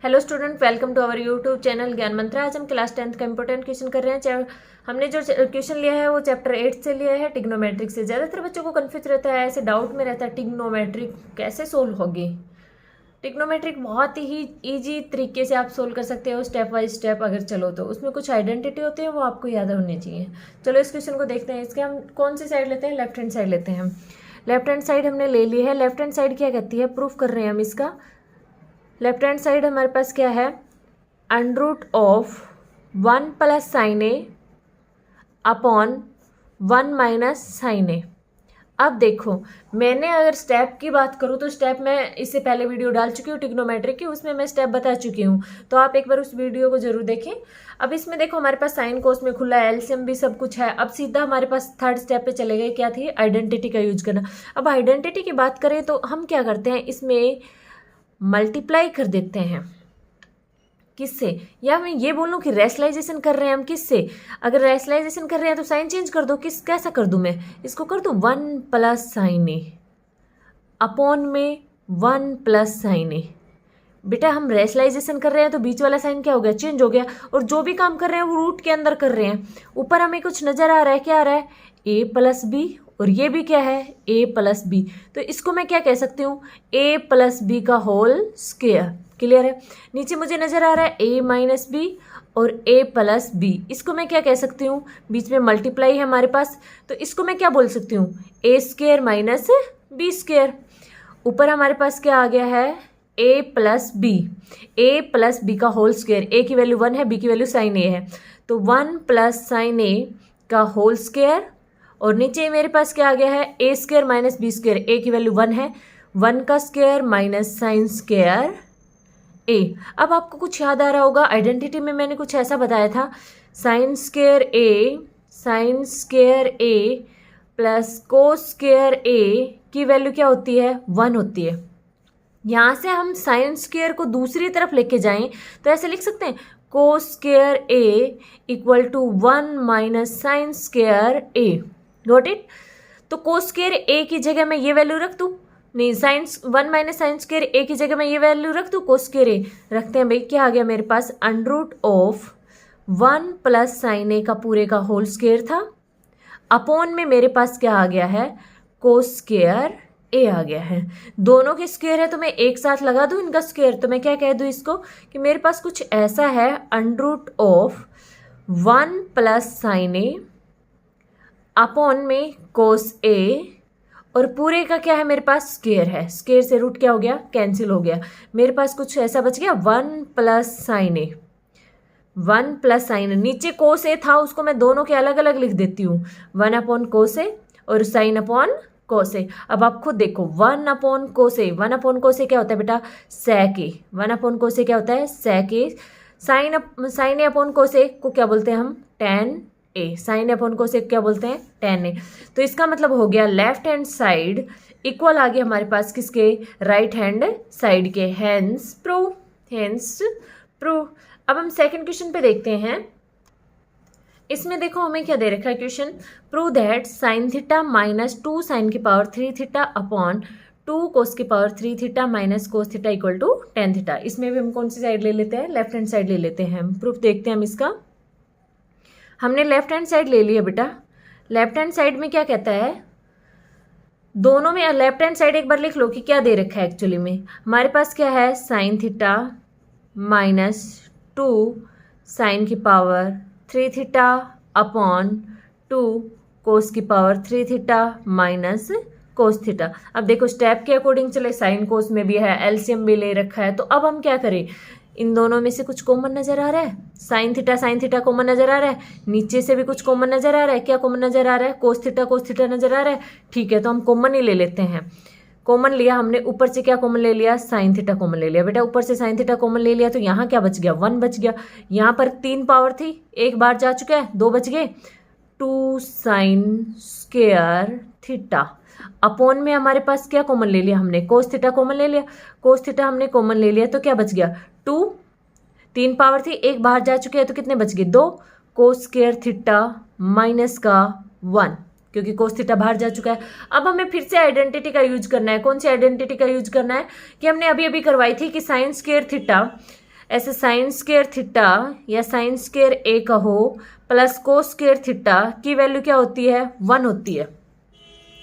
Hello student, welcome to our YouTube channel Gyan Mantra. आज हम class 10th का इंपॉर्टेंट क्वेश्चन कर रहे हैं। हमने जो क्वेश्चन लिया है वो चैप्टर 8 से लिया है, ट्रिग्नोमेट्रिक से। ज़्यादातर बच्चों को कंफ्यूज रहता है, ऐसे डाउट में रहता है ट्रिग्नोमेट्रिक कैसे सोल्व होगी। ट्रिग्नोमेट्रिक बहुत ही ईजी तरीके से आप सोल्व कर सकते हो, स्टेप बाय स्टेप अगर चलो तो। उसमें कुछ आइडेंटिटी होती है, वो आपको याद होनी चाहिए। चलो इस क्वेश्चन को देखते हैं। इसके हम कौन सी साइड लेते हैं? लेफ्ट हैंड साइड लेते हैं हम। लेफ्ट हैंड साइड हमने ले ली है। लेफ्ट हैंड साइड क्या कहती है, प्रूफ कर रहे हैं हम इसका। लेफ्ट हैंड साइड हमारे पास क्या है, under root of 1 plus sine ए अपॉन 1 माइनस साइन ए। अब देखो, मैंने अगर स्टेप की बात करूँ तो स्टेप मैं इससे पहले वीडियो डाल चुकी हूँ ट्रिग्नोमेट्रिक की, उसमें मैं स्टेप बता चुकी हूँ, तो आप एक बार उस वीडियो को जरूर देखें। अब इसमें देखो हमारे पास साइन कोस में खुला है, एलसीएम भी सब कुछ है। अब सीधा हमारे पास थर्ड स्टेप पे चले गए, क्या थी? आइडेंटिटी का यूज करना। अब आइडेंटिटी की बात करें तो हम क्या करते हैं, इसमें मल्टीप्लाई कर देते हैं। किससे? या मैं ये बोलूँ कि रेशनलाइजेशन कर रहे हैं हम किससे? अगर रेशनलाइजेशन कर रहे हैं तो साइन चेंज कर दो। कैसा कर दूँ मैं इसको? कर दूँ 1 प्लस साइन ए अपॉन में 1 प्लस साइन ए। बेटा हम रेशनलाइजेशन कर रहे हैं तो बीच वाला साइन क्या हो गया? चेंज हो गया। और जो भी काम कर रहे हैं वो रूट के अंदर कर रहे हैं। ऊपर हमें कुछ नजर आ रहा है, क्या आ रहा है? ए प्लस बी, और ये भी क्या है? ए प्लस बी। तो इसको मैं क्या कह सकती हूँ? ए प्लस बी का होल स्क्वायर। क्लियर है? नीचे मुझे नजर आ रहा है ए माइनस बी और ए प्लस बी। इसको मैं क्या कह सकती हूँ? बीच में मल्टीप्लाई है हमारे पास, तो इसको मैं क्या बोल सकती हूँ? ए स्क्वायर माइनस बी स्क्वायर। ऊपर हमारे पास क्या आ गया है? ए प्लस बी। ए प्लस बी का होल स्क्वायर। ए की वैल्यू 1 है, बी की वैल्यू साइन ए है, तो 1 प्लस साइन ए का होल स्क्वायर। और नीचे मेरे पास क्या आ गया है? ए स्क्वायर माइनस बी स्क्वायर। ए की वैल्यू 1 है, 1 का स्क्वायर माइनस साइन स्क्वायर ए। अब आपको कुछ याद आ रहा होगा, आइडेंटिटी में मैंने कुछ ऐसा बताया था, साइन स्क्वायर ए प्लस कोस स्क्वायर ए की वैल्यू क्या होती है? 1 होती है। यहाँ से हम साइन स्क्वायर को दूसरी तरफ लेके जाएं तो ऐसे लिख सकते हैं, cos square A equal to 1 minus sine square A. Got it? तो कोस स्क्वायर ए की जगह मैं ये वैल्यू रख दूँ? नहीं, साइंस 1 माइनस साइन स्क्वायर ए की जगह मैं ये वैल्यू रख दूँ? कोस स्क्वायर ए रखते हैं भाई। क्या आ गया मेरे पास? Under root of 1 plus sine a का पूरे का होल स्क्वायर था, अपॉन में मेरे पास क्या आ गया है? कोस स्क्वायर ए आ गया है। दोनों के स्क्वायर है तो मैं एक साथ लगा दूं इनका स्क्वायर, तो मैं क्या कह दूं इसको कि मेरे पास कुछ ऐसा है, under root of 1 plus sine A upon में कोस ए, और पूरे का क्या है मेरे पास? स्क्वायर है। स्क्वायर से रूट क्या हो गया? कैंसिल हो गया। मेरे पास कुछ ऐसा बच गया, 1 प्लस साइन ए। 1 प्लस साइन ए, नीचे कोस ए था उसको मैं दोनों के अलग अलग लिख देती हूँ, 1 अपॉन कोस ए और साइन अपॉन कोस ए। अब आप खुद देखो, 1 अपॉन कोस ए, 1 अपॉन कोस ए क्या होता है बेटा? सेक ए। 1 अपॉन कोस ए क्या होता है? सेक ए। साइन ए अपॉन कोस ए को क्या बोलते हैं हम? टेन ए। साइन अपॉन कोस ए क्या बोलते हैं? टेन ए। तो इसका मतलब हो गया लेफ्ट हैंड साइड इक्वल आ गया हमारे पास किसके? राइट हैंड साइड के। Hence prove. अब हम सेकंड क्वेश्चन पे देखते हैं। इसमें देखो हमें क्या दे रखा है question, prove that sine theta minus 2 sine की पावर 3 थीटा अपॉन 2 कोस की power 3 theta minus cos theta equal to 10 theta. इसमें भी हम कौन सी साइड ले लेते हैं? लेफ्ट हैंड साइड ले लेते हैं हम। प्रूफ देखते हैं हम इसका। हमने लेफ्ट हैंड साइड ले लिया बेटा। लेफ्ट हैंड साइड में क्या कहता है? दोनों में लेफ्ट हैंड साइड एक बार लिख लो कि क्या दे रखा है एक्चुअली में। हमारे पास क्या है? साइन थीटा माइनस 2 साइन की पावर 3 थीटा अपॉन 2 कोस की power 3 theta minus cos theta. अब देखो स्टेप के अकॉर्डिंग चले, साइन कोस में भी है, एलसीएम भी ले रखा है, तो अब हम क्या करें? इन दोनों में से कुछ कॉमन नजर आ रहा है? साइन थीटा कॉमन नजर आ रहा है, नीचे से भी कुछ कॉमन नजर आ रहा है। क्या कॉमन नजर आ रहा है? कोस थीटा नजर आ रहा है। ठीक है, तो हम कॉमन ही ले लेते हैं। कॉमन लिया हमने, ऊपर से क्या कॉमन ले लिया? साइन थीटा कॉमन ले लिया बेटा। ऊपर से साइन थीटा कॉमन ले लिया तो यहाँ क्या बच गया? 1 बच गया। यहाँ पर 3 पावर थी, एक बार जा चुका है, 2 बच गए। 2 साइन स्क्वायर थीटा अपॉन में हमारे पास क्या कॉमन ले लिया हमने? कोस थीटा कॉमन ले लिया। कोस थीटा हमने कॉमन ले लिया तो क्या बच गया? 2। 3 पावर थी, एक बाहर जा चुके हैं तो कितने बच गए? 2 कोस स्क्वायर थीटा माइनस का 1, क्योंकि कोस थीटा बाहर जा चुका है। अब हमें फिर से आइडेंटिटी का यूज करना है। कौन सी आइडेंटिटी का यूज करना है? कि हमने अभी अभी करवाई थी कि साइन स्क्वायर थीटा ऐसे साइन स्क्वायर थीटा या साइन स्क्वायर ए कहो प्लस कोस स्क्वायर थीटा की वैल्यू क्या होती है? 1 होती है।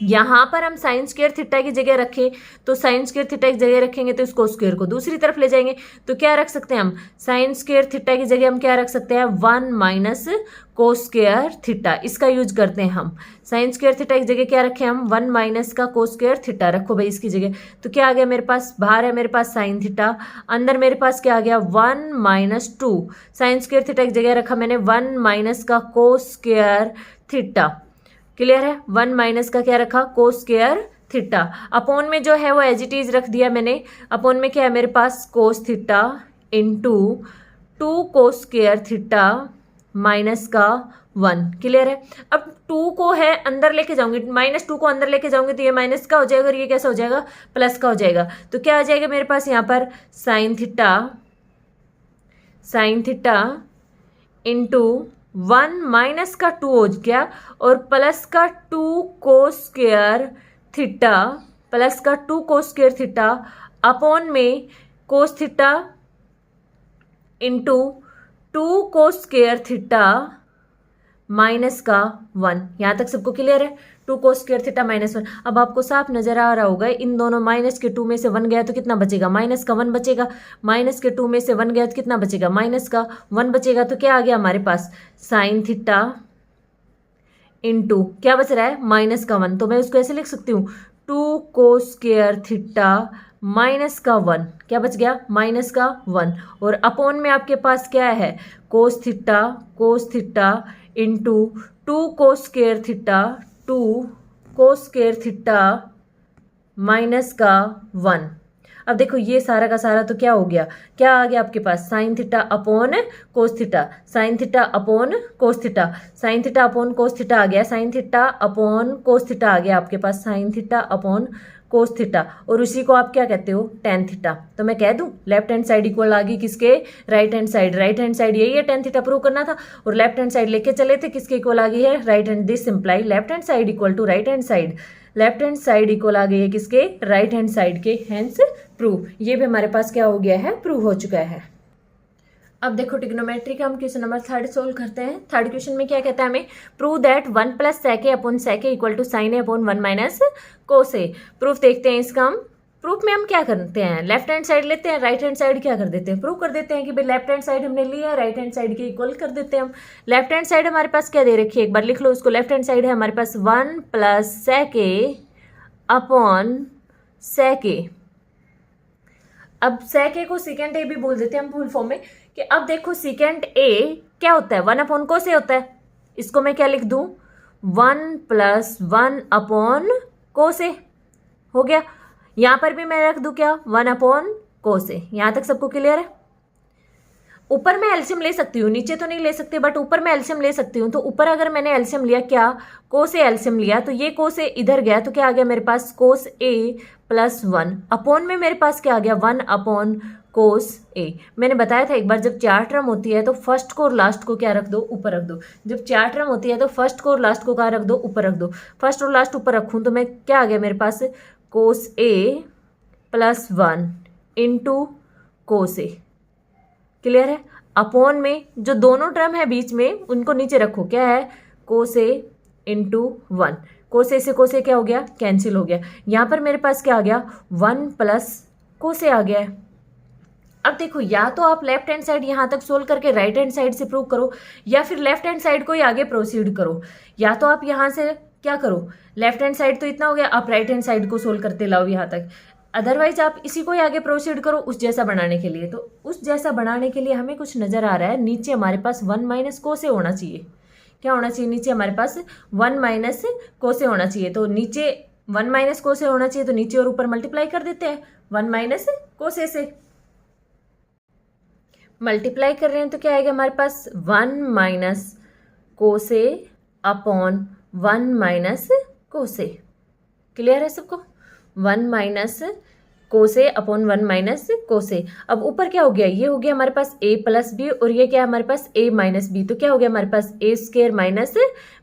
यहाँ पर हम साइन स्क्वायर थीटा की जगह रखें तो साइन स्क्वायर थीटा की जगह रखेंगे तो इसको स्क्वायर को दूसरी तरफ ले जाएंगे तो क्या रख सकते हैं हम? साइन स्क्वायर थीटा की जगह हम क्या रख सकते हैं? 1 माइनस कोस स्क्वायर थीटा। इसका यूज करते हैं हम। साइन स्क्वायर थीटा की जगह क्या रखें हम? 1 माइनस का कोस स्क्वायर थीटा। रखो भाई इसकी जगह। तो क्या आ गया मेरे पास? बाहर है मेरे पास साइन थीटा, अंदर मेरे पास क्या आ गया? 1 माइनस 2। साइन स्क्वायर थीटा की जगह रखा मैंने 1 माइनस का कोस स्क्वायर थीटा। क्लियर है? 1 माइनस का क्या रखा? कोस स्क्वायर थीटा। अपॉन में जो है वो एज इट इज रख दिया मैंने। अपॉन में क्या है मेरे पास? Cos theta into 2 cos square theta minus का 1। क्लियर है? अब 2 को है अंदर लेके जाऊंगी, -2 को अंदर लेके जाऊंगी तो ये माइनस का हो जाएगा और ये कैसा हो जाएगा? प्लस का हो जाएगा। तो क्या आ जाएगा मेरे पास यहाँ पर? साइन थीटा इंटू 1 माइनस का 2 हो गया और प्लस का 2 कोस स्क्वायर थीटा, प्लस का 2 कोस स्क्वायर थीटा अपॉन में कोस theta into 2 cos square theta minus का 1। यहाँ तक सबको क्लियर है? 2 कोस स्क्वायर थीटा माइनस 1। अब आपको साफ नजर आ रहा होगा इन दोनों माइनस के 2 में से 1 गया तो कितना बचेगा? माइनस का 1 बचेगा। माइनस के 2 में से 1 गया तो कितना बचेगा? माइनस का 1 बचेगा। तो क्या आ गया हमारे पास? साइन थीटा इंटू क्या बच रहा है? माइनस का 1। तो मैं उसको ऐसे लिख सकती हूँ 2 कोस स्क्वायर थीटा माइनस का 1। क्या बच गया? माइनस का 1। और अपॉन में आपके पास क्या है? कोस theta into 2 cos square theta, 2 cos square theta minus का 1। अब देखो ये सारा का सारा तो क्या हो गया? क्या आ गया आपके पास? Sine theta upon cos theta, sine theta upon cos theta, sine theta upon cos theta आ गया, sine theta upon cos theta आ गया आपके पास, sine theta upon cos theta. और उसी को आप क्या कहते हो? Tan theta. तो मैं कह दूं लेफ्ट हैंड साइड इक्वल आ गई किसके? Right hand side. Right hand side यही है, टेन थीटा प्रूव करना था और लेफ्ट हैंड साइड लेके चले थे, किसके इक्वल आ गई है? Right hand. This implies left hand side equal to right hand side. Left hand side equal आ गई है किसके? राइट हैंड साइड के। Hence prove. ये भी हमारे पास क्या हो गया है? प्रूव हो चुका है। अब देखो ट्रिग्नोमेट्री का हम क्वेश्चन नंबर 3 सोल्व करते हैं। थर्ड क्वेश्चन में क्या कहता है हमें? Prove that 1 plus sec a upon sec a equal to sin a upon 1 minus cos a। Proof देखते हैं इसका हम। प्रूफ में हम क्या करते हैं? लेफ्ट हैंड साइड लेते हैं, राइट हैंड साइड क्या कर देते हैं? प्रूव कर देते हैं कि भाई लेफ्ट हैंड साइड हमने लिया है, राइट हैंड साइड के इक्वल कर देते हैं हम। लेफ्ट हैंड साइड हमारे पास क्या दे रखी है? एक बार लिख लो उसको। लेफ्ट हैंड साइड है हमारे पास 1 plus sec a upon sec a। अब sec a को सेकेंड a भी बोल देते हैं हम फुल फॉर्म में कि अब देखो सेकेंड a क्या होता है? 1 अपॉन कोस a होता है। इसको मैं क्या लिख दूं? 1 प्लस 1 अपॉन कोस a हो गया। यहां पर भी मैं रख दूं क्या? 1 अपॉन कोस a। यहां तक सबको क्लियर है? ऊपर मैं एलसीएम ले सकती हूँ, नीचे तो नहीं ले सकती, बट ऊपर मैं एलसीएम ले सकती हूँ। तो ऊपर अगर मैंने एलसीएम लिया क्या? कोस ए एलसीएम लिया तो ये कोस ए इधर गया तो क्या आ गया मेरे पास? कोस ए प्लस 1 अपॉन में मेरे पास क्या आ गया? 1 अपॉन कोस ए। मैंने बताया था एक बार जब 4 टर्म होती है तो फर्स्ट को और लास्ट को क्या रख दो? ऊपर रख दो। जब 4 टर्म होती है तो फर्स्ट को और लास्ट को क्या रख दो? ऊपर रख दो। फर्स्ट और लास्ट ऊपर रखूँ तो मैं क्या आ गया मेरे पास? कोस ए प्लस 1 इंटू कोस ए। क्लियर है? अपॉन में जो दोनों टर्म है बीच में उनको नीचे रखो। क्या है? कोस ए इंटू 1। कोस ए से कोस ए क्या हो गया? कैंसिल हो गया। यहाँ पर मेरे पास क्या आ गया? 1 प्लस कोस ए आ गया है। अब देखो या तो आप लेफ्ट हैंड साइड यहाँ तक सोल्व करके राइट हैंड साइड से प्रूव करो या फिर लेफ्ट हैंड साइड को ही आगे प्रोसीड करो। या तो आप यहाँ से क्या करो? लेफ्ट हैंड साइड तो इतना हो गया, आप राइट हैंड साइड को सोल्व करते लाओ यहाँ तक। अदरवाइज आप इसी को ही आगे प्रोसीड करो उस जैसा बनाने के लिए। तो उस जैसा बनाने के लिए हमें कुछ नजर आ रहा है। नीचे हमारे पास 1 माइनस कोस ए होना चाहिए। क्या होना चाहिए? नीचे हमारे पास 1 माइनस कोस ए होना चाहिए। तो नीचे 1 माइनस कोस ए होना चाहिए तो नीचे और ऊपर मल्टीप्लाई कर देते हैं। 1 माइनस कोस ए से मल्टीप्लाई कर रहे हैं तो क्या आएगा हमारे पास? 1 माइनस कोस ए अपॉन 1 माइनस कोस ए। क्लियर है सबको? 1 माइनस कोस ए अपॉन 1 माइनस कोस ए। अब ऊपर क्या हो गया? ये हो गया हमारे पास a प्लस बी और ये क्या है हमारे पास? a minus B. तो क्या हो गया हमारे पास? a square minus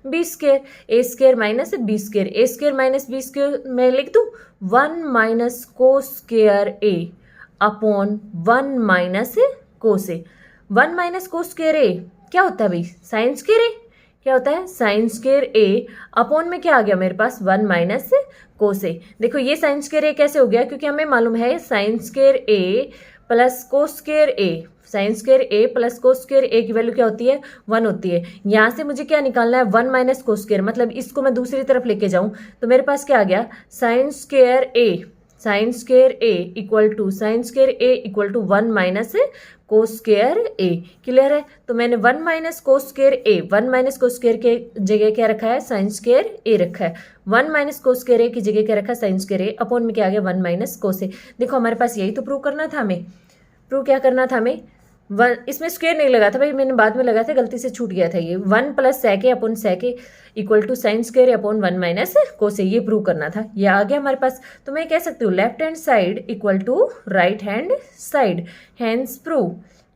B square, a square minus B square, a square minus B square मैं लिख दूँ 1 minus cos square a upon 1 minus cos a. 1 minus cos square ए क्या होता है भाई, साइन स्क्वायर ए। क्या होता है, साइन स्क्वायर ए अपॉन में क्या आ गया मेरे पास, 1 माइनस कोस ए। देखो ये साइन स्क्वायर ए कैसे हो गया, क्योंकि हमें मालूम है sign square A plus cos square A, sine square A plus cos square ए की वैल्यू क्या होती है, 1 होती है। यहाँ से मुझे क्या निकालना है, 1 माइनस कोस स्क्वायर, मतलब इसको मैं दूसरी तरफ लेके जाऊँ तो मेरे पास क्या आ गया, sine square A, sine square A equal to, sine square A equal to 1 minus cos square A. Clear है, तो मैंने 1 minus cos square A, 1 minus cos square के जगह क्या रखा है, साइन स्क्वायर ए रखा है। 1 माइनस कोस स्क्वायर ए की जगह क्या रखा है, साइन स्क्वायर ए, अपॉन में क्या आ गया, 1 माइनस कोस ए। देखो हमारे पास यही तो प्रूव करना था हमें, प्रूव क्या करना था हमें, इसमें स्क्वायर नहीं लगा था भाई, मैंने बाद में लगा था, गलती से छूट गया था ये। 1 plus sec A upon sec A equal to sine square upon 1 minus cos A, ये प्रूव करना था, ये आ गया हमारे पास। तो मैं कह सकती हूँ left hand side equal to right hand side, hence prove,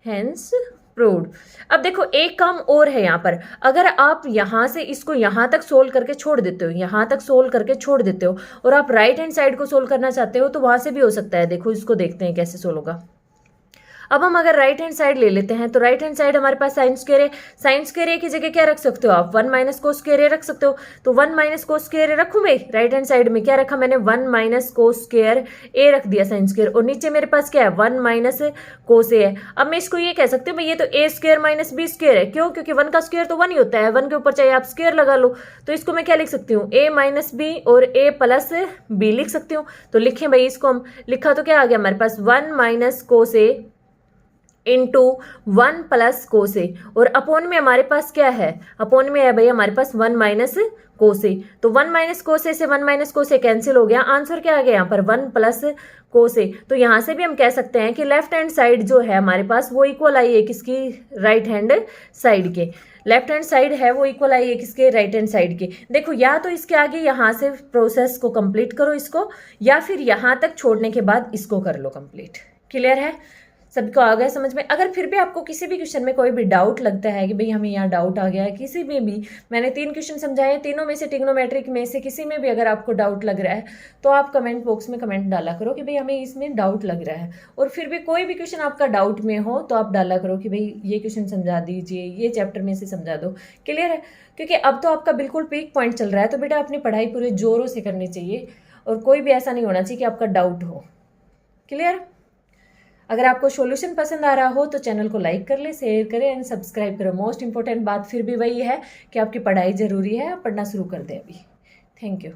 hence proved. अब देखो एक काम और है यहाँ पर, अगर आप यहाँ से इसको यहाँ तक सोल्व करके छोड़ देते हो, यहाँ तक सोल्व करके छोड़ देते हो और आप राइट हैंड साइड को सोल्व करना चाहते हो तो वहां से भी हो सकता है। देखो इसको देखते हैं कैसे सोल्व होगा। अब हम अगर राइट हैंड साइड ले लेते हैं तो राइट हैंड साइड हमारे पास साइन स्क्वायर है, साइन स्क्वायर ए की जगह क्या रख सकते हो आप, 1 माइनस कोस स्क्वायर ए रख सकते हो। तो 1 माइनस कोस स्क्वायर ए रखूं मैं राइट हैंड साइड में, क्या रखा मैंने, 1 माइनस कोस स्क्वायर ए रख दिया साइन स्क्वायर, और नीचे मेरे पास क्या है, 1 माइनस कोस ए है। अब मैं इसको ये कह सकती हूँ ये तो ए स्क्वायर माइनस बी स्क्वायर है, क्यों, क्योंकि 1 का स्क्वायर तो 1 ही होता है, 1 के ऊपर चाहे आप स्क्वायर लगा लो। तो इसको मैं क्या लिख सकती हूँ, ए माइनस बी और ए प्लस बी लिख सकती हूँ। तो लिखें भाई इसको हम, लिखा तो क्या आ गया हमारे पास, 1 minus cos A into 1 plus cos A, और अपॉन में हमारे पास क्या है, अपॉन में है भाई हमारे पास 1 माइनस कोस ए। तो 1 माइनस कोस ए से 1 माइनस कोस ए कैंसिल हो गया, आंसर क्या आ गया यहाँ पर, 1 प्लस कोस ए। तो यहाँ से भी हम कह सकते हैं कि लेफ्ट हैंड साइड जो है हमारे पास वो इक्वल आई है किसकी, राइट हैंड साइड के। लेफ्ट हैंड साइड है वो इक्वल आई है किसके, राइट हैंड साइड के। देखो या तो इसके आगे यहाँ से प्रोसेस को कंप्लीट करो इसको, या फिर यहाँ तक छोड़ने के बाद इसको कर लो कंप्लीट। क्लियर है, सबको आ गया समझ में। अगर फिर भी आपको किसी भी क्वेश्चन में कोई भी डाउट लगता है कि भाई हमें यहाँ डाउट आ गया है किसी में भी, मैंने 3 क्वेश्चन समझाए, तीनों में से ट्रिग्नोमेट्रिक में से किसी में भी अगर आपको डाउट लग रहा है तो आप कमेंट बॉक्स में कमेंट डाला करो कि भाई हमें इसमें डाउट लग रहा है। और फिर भी कोई भी क्वेश्चन आपका डाउट में हो तो आप डाला करो कि भाई ये क्वेश्चन समझा दीजिए, ये चैप्टर में से समझा दो। क्लियर है, क्योंकि अब तो आपका बिल्कुल पीक पॉइंट चल रहा है, तो बेटा अपनी पढ़ाई पूरे जोरों से करनी चाहिए और कोई भी ऐसा नहीं होना चाहिए कि आपका डाउट हो। क्लियर, अगर आपको सॉल्यूशन पसंद आ रहा हो तो चैनल को लाइक कर ले, शेयर करें एंड सब्सक्राइब करो। मोस्ट इंपॉर्टेंट बात फिर भी वही है कि आपकी पढ़ाई जरूरी है, पढ़ना शुरू कर दें अभी। Thank you.